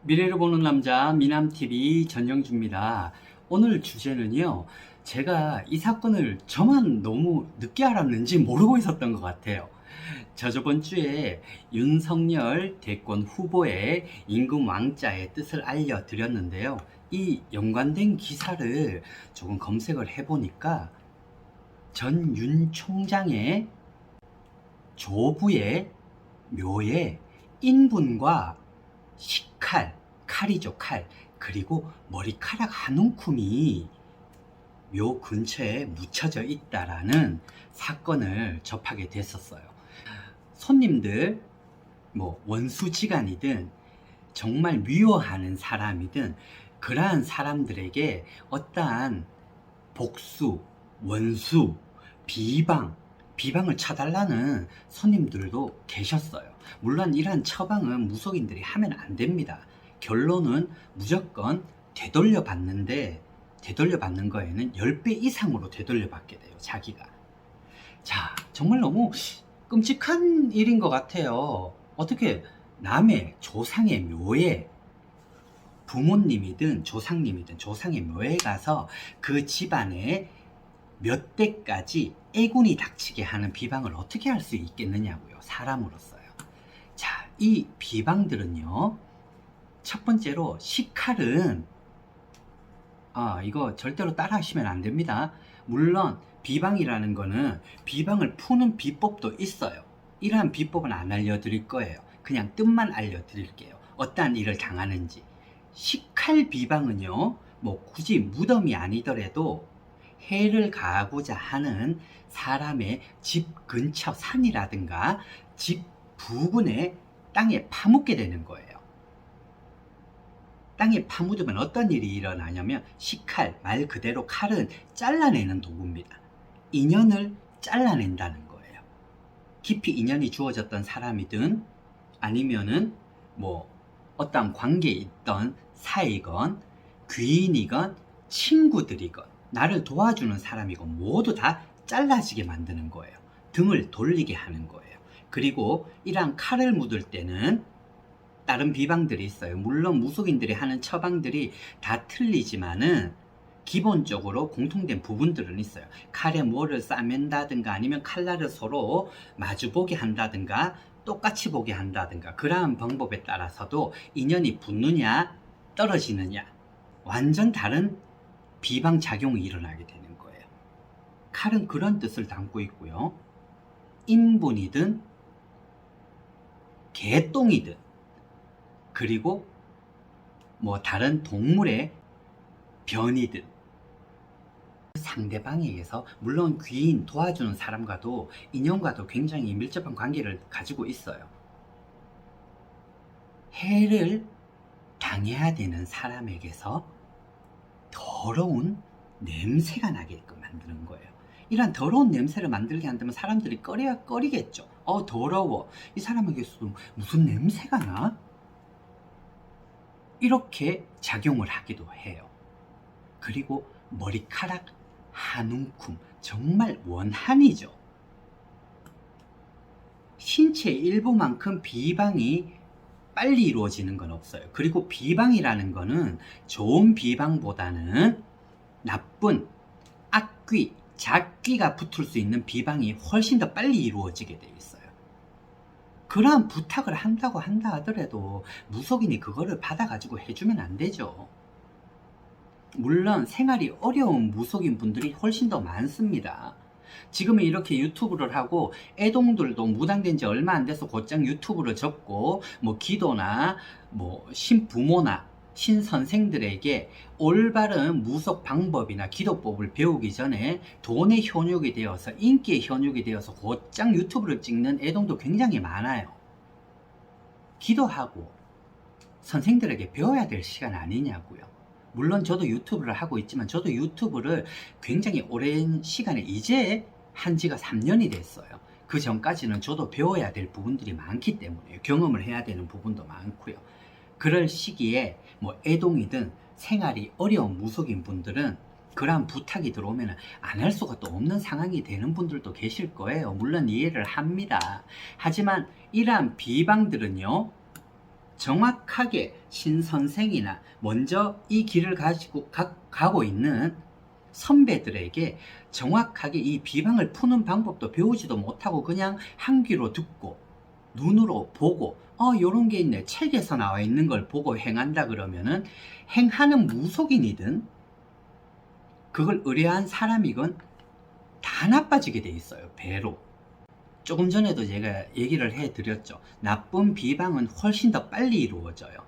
미래를 보는 남자 미남TV 전영주입니다. 오늘 주제는요, 제가 이 사건을 저만 너무 늦게 알았는지 모르고 있었던 것 같아요. 저번 주에 윤석열 대권 후보의 임금 왕자의 뜻을 알려드렸는데요. 이 연관된 기사를 조금 검색을 해보니까 전 윤 총장의 조부의 묘에 인분과 식칼, 칼이죠, 칼. 그리고 머리카락 한 움큼이 묘 근처에 묻혀져 있다라는 사건을 접하게 됐었어요. 손님들, 원수지간이든 정말 미워하는 사람이든 그러한 사람들에게 어떠한 복수, 원수, 비방을 쳐달라는 손님들도 계셨어요. 물론 이러한 처방은 무속인들이 하면 안 됩니다. 결론은 무조건 되돌려받는 거에는 10배 이상으로 되돌려받게 돼요, 자기가. 자, 정말 너무 끔찍한 일인 것 같아요. 어떻게 남의 조상의 묘에, 부모님이든 조상님이든 조상의 묘에 가서 그 집안에 몇 대까지 애군이 닥치게 하는 비방을 어떻게 할 수 있겠느냐고요, 사람으로서요. 자, 이 비방들은요, 첫 번째로 식칼은 이거 절대로 따라 하시면 안 됩니다. 물론 비방이라는 거는 비방을 푸는 비법도 있어요. 이러한 비법은 안 알려드릴 거예요. 그냥 뜻만 알려드릴게요. 어떠한 일을 당하는지. 식칼 비방은요, 굳이 무덤이 아니더라도 해를 가하고자 하는 사람의 집 근처 산이라든가 집 부근에 땅에 파묻게 되는 거예요. 땅에 파묻으면 어떤 일이 일어나냐면, 식칼, 말 그대로 칼은 잘라내는 도구입니다. 인연을 잘라낸다는 거예요. 깊이 인연이 주어졌던 사람이든 아니면은 어떤 관계에 있던 사이건 귀인이건 친구들이건 나를 도와주는 사람이건 모두 다 잘라지게 만드는 거예요. 등을 돌리게 하는 거예요. 그리고 이러한 칼을 묻을 때는 다른 비방들이 있어요. 물론 무속인들이 하는 처방들이 다 틀리지만은 기본적으로 공통된 부분들은 있어요. 칼에 뭐를 싸맨다든가 아니면 칼날을 서로 마주보게 한다든가 똑같이 보게 한다든가 그러한 방법에 따라서도 인연이 붙느냐 떨어지느냐 완전 다른 비방 작용이 일어나게 되는 거예요. 칼은 그런 뜻을 담고 있고요. 인분이든 개똥이든 그리고 다른 동물의 변이든 상대방에게서, 물론 귀인 도와주는 사람과도 인연과도 굉장히 밀접한 관계를 가지고 있어요. 해를 당해야 되는 사람에게서 더러운 냄새가 나게끔 만드는 거예요. 이런 더러운 냄새를 만들게 한다면 사람들이 꺼리겠죠. 더러워. 이 사람에게서 무슨 냄새가 나? 이렇게 작용을 하기도 해요. 그리고 머리카락 한 움큼, 정말 원한이죠. 신체 일부만큼 비방이 빨리 이루어지는 건 없어요. 그리고 비방이라는 거는 좋은 비방보다는 나쁜 악귀, 작귀가 붙을 수 있는 비방이 훨씬 더 빨리 이루어지게 되어 있어요. 그러한 부탁을 한다고 한다 하더라도 무속인이 그거를 받아가지고 해주면 안 되죠. 물론 생활이 어려운 무속인 분들이 훨씬 더 많습니다. 지금은 이렇게 유튜브를 하고 애동들도 무당된 지 얼마 안 돼서 곧장 유튜브를 접고 기도나 신부모나 신선생들에게 올바른 무속 방법이나 기도법을 배우기 전에 돈의 현혹이 되어서 인기의 현혹이 되어서 곧장 유튜브를 찍는 애동도 굉장히 많아요. 기도하고 선생들에게 배워야 될 시간 아니냐고요. 물론 저도 유튜브를 하고 있지만 저도 유튜브를 굉장히 오랜 시간에 이제 한 지가 3년이 됐어요. 그 전까지는 저도 배워야 될 부분들이 많기 때문에 경험을 해야 되는 부분도 많고요. 그럴 시기에 애동이든 생활이 어려운 무속인 분들은 그러한 부탁이 들어오면 안 할 수가 또 없는 상황이 되는 분들도 계실 거예요. 물론 이해를 합니다. 하지만 이러한 비방들은요, 정확하게 신선생이나 먼저 이 길을 가고 있는 선배들에게 정확하게 이 비방을 푸는 방법도 배우지도 못하고 그냥 한 귀로 듣고 눈으로 보고 요런 게 있네, 책에서 나와 있는 걸 보고 행한다 그러면은 행하는 무속인이든 그걸 의뢰한 사람이건 다 나빠지게 돼 있어요. 배로. 조금 전에도 제가 얘기를 해드렸죠. 나쁜 비방은 훨씬 더 빨리 이루어져요.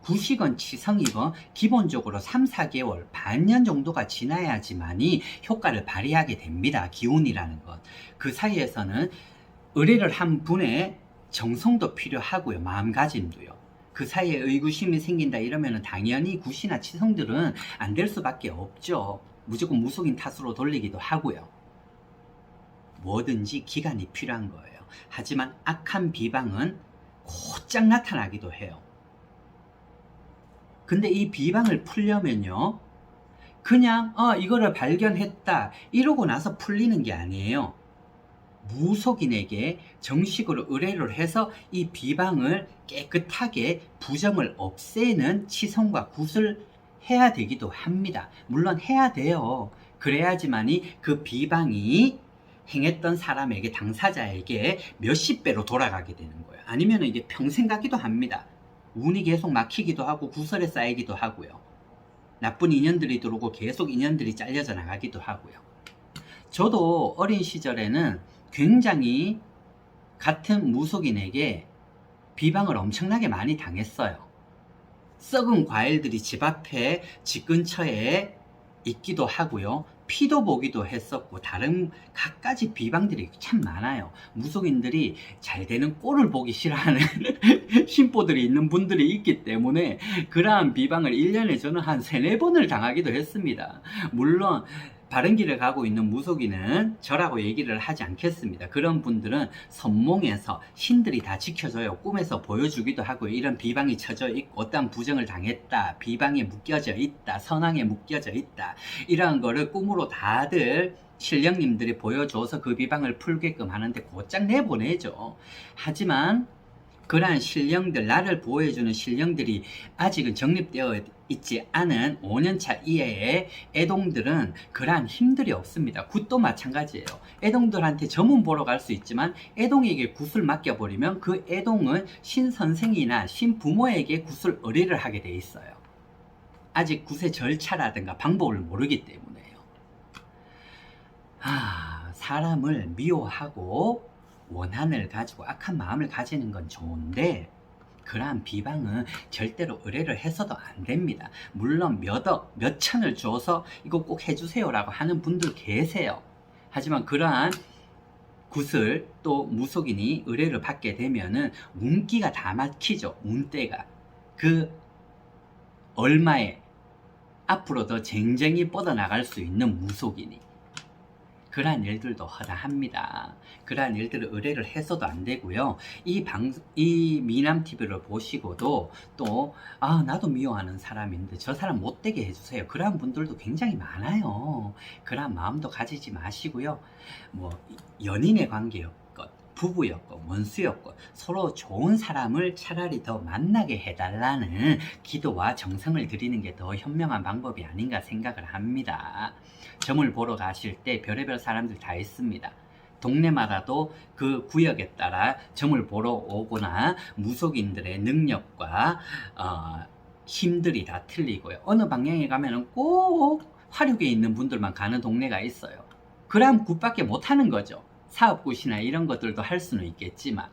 구식은 치성이건 기본적으로 3, 4개월, 반년 정도가 지나야지만이 효과를 발휘하게 됩니다. 기운이라는 것. 그 사이에서는 의뢰를 한 분의 정성도 필요하고요. 마음가짐도요. 그 사이에 의구심이 생긴다 이러면 당연히 구시나 치성들은 안 될 수밖에 없죠. 무조건 무속인 탓으로 돌리기도 하고요. 뭐든지 기간이 필요한 거예요. 하지만 악한 비방은 곧장 나타나기도 해요. 근데 이 비방을 풀려면요, 그냥 이거를 발견했다 이러고 나서 풀리는 게 아니에요. 무속인에게 정식으로 의뢰를 해서 이 비방을 깨끗하게 부정을 없애는 치성과 굿을 해야 되기도 합니다. 물론 해야 돼요. 그래야지만이 그 비방이 행했던 사람에게, 당사자에게 몇십 배로 돌아가게 되는 거예요. 아니면 이게 평생 가기도 합니다. 운이 계속 막히기도 하고 구설에 쌓이기도 하고요. 나쁜 인연들이 들어오고 계속 인연들이 잘려져 나가기도 하고요. 저도 어린 시절에는 굉장히 같은 무속인에게 비방을 엄청나게 많이 당했어요. 썩은 과일들이 집 앞에, 집 근처에 있기도 하고요. 피도 보기도 했었고, 다른 갖가지 비방들이 참 많아요. 무속인들이 잘 되는 꼴을 보기 싫어하는 심보들이 있는 분들이 있기 때문에 그러한 비방을 1년에 저는 한 3, 4번을 당하기도 했습니다. 물론 바른 길을 가고 있는 무속인은 저라고 얘기를 하지 않겠습니다. 그런 분들은 선몽에서 신들이 다 지켜줘요. 꿈에서 보여주기도 하고, 이런 비방이 쳐져 있고 어떠한 부정을 당했다, 비방에 묶여져 있다, 선왕에 묶여져 있다, 이러한 거를 꿈으로 다들 신령님들이 보여줘서 그 비방을 풀게끔 하는데 곧장 내보내죠. 하지만 그러한 신령들, 나를 보호해주는 신령들이 아직은 정립되어 있지 않은 5년차 이하의 애동들은 그러한 힘들이 없습니다. 굿도 마찬가지예요. 애동들한테 점은 보러 갈 수 있지만 애동에게 굿을 맡겨버리면 그 애동은 신선생이나 신부모에게 굿을 의뢰를 하게 돼 있어요. 아직 굿의 절차라든가 방법을 모르기 때문에요. 사람을 미워하고 원한을 가지고 악한 마음을 가지는 건 좋은데 그러한 비방은 절대로 의뢰를 해서도 안 됩니다. 물론 몇억, 몇천을 줘서 이거 꼭 해주세요 라고 하는 분들 계세요. 하지만 그러한 굿을 또 무속인이 의뢰를 받게 되면은 운기가 다 막히죠. 운대가. 그 얼마에 앞으로 더 쟁쟁이 뻗어나갈 수 있는 무속인이. 그러한 일들도 허다합니다. 그러한 일들을 의뢰를 해서도 안 되고요. 이 미남TV를 보시고도 또, 나도 미워하는 사람인데 저 사람 못되게 해주세요. 그러한 분들도 굉장히 많아요. 그러한 마음도 가지지 마시고요. 연인의 관계였건, 부부였건, 원수였건, 서로 좋은 사람을 차라리 더 만나게 해달라는 기도와 정성을 드리는 게 더 현명한 방법이 아닌가 생각을 합니다. 점을 보러 가실 때 별의별 사람들 다 있습니다. 동네마다도 그 구역에 따라 점을 보러 오거나 무속인들의 능력과 힘들이 다 틀리고요. 어느 방향에 가면은 꼭 화력에 있는 분들만 가는 동네가 있어요. 그럼 굿밖에 못하는 거죠. 사업굿이나 이런 것들도 할 수는 있겠지만,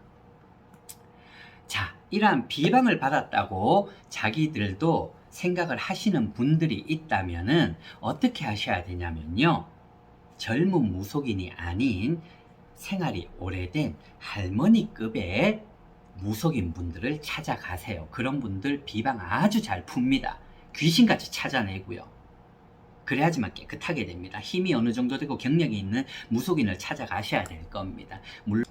자, 이러한 비방을 받았다고 자기들도 생각을 하시는 분들이 있다면은 어떻게 하셔야 되냐면요, 젊은 무속인이 아닌 생활이 오래된 할머니급의 무속인 분들을 찾아가세요. 그런 분들 비방 아주 잘 풉니다. 귀신같이 찾아내고요. 그래야지만 깨끗하게 됩니다. 힘이 어느 정도 되고 경력이 있는 무속인을 찾아가셔야 될 겁니다. 물론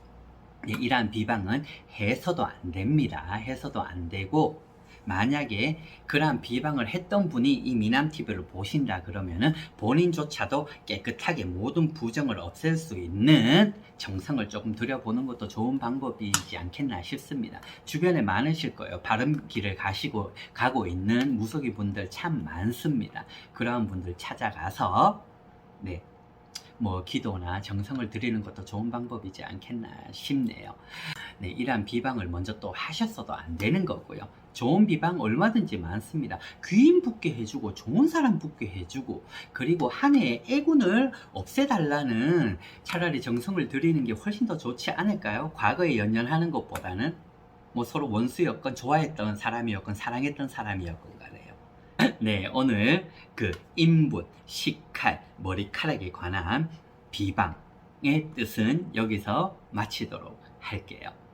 이러한 비방은 해서도 안 됩니다. 해서도 안 되고, 만약에 그러한 비방을 했던 분이 이 미남TV를 보신다 그러면은 본인조차도 깨끗하게 모든 부정을 없앨 수 있는 정성을 조금 들여보는 것도 좋은 방법이지 않겠나 싶습니다. 주변에 많으실 거예요. 바른 길을 가고 있는 무속인 분들 참 많습니다. 그러한 분들 찾아가서 네, 뭐 기도나 정성을 드리는 것도 좋은 방법이지 않겠나 싶네요. 네, 이러한 비방을 먼저 또 하셨어도 안 되는 거고요. 좋은 비방 얼마든지 많습니다. 귀인 붙게 해주고 좋은 사람 붙게 해주고 그리고 한 해의 애군을 없애달라는 차라리 정성을 드리는 게 훨씬 더 좋지 않을까요? 과거에 연연하는 것보다는 뭐 서로 원수였건 좋아했던 사람이었건 사랑했던 사람이었건 간에요. 네, 오늘 그 인분, 식칼, 머리카락에 관한 비방의 뜻은 여기서 마치도록 할게요.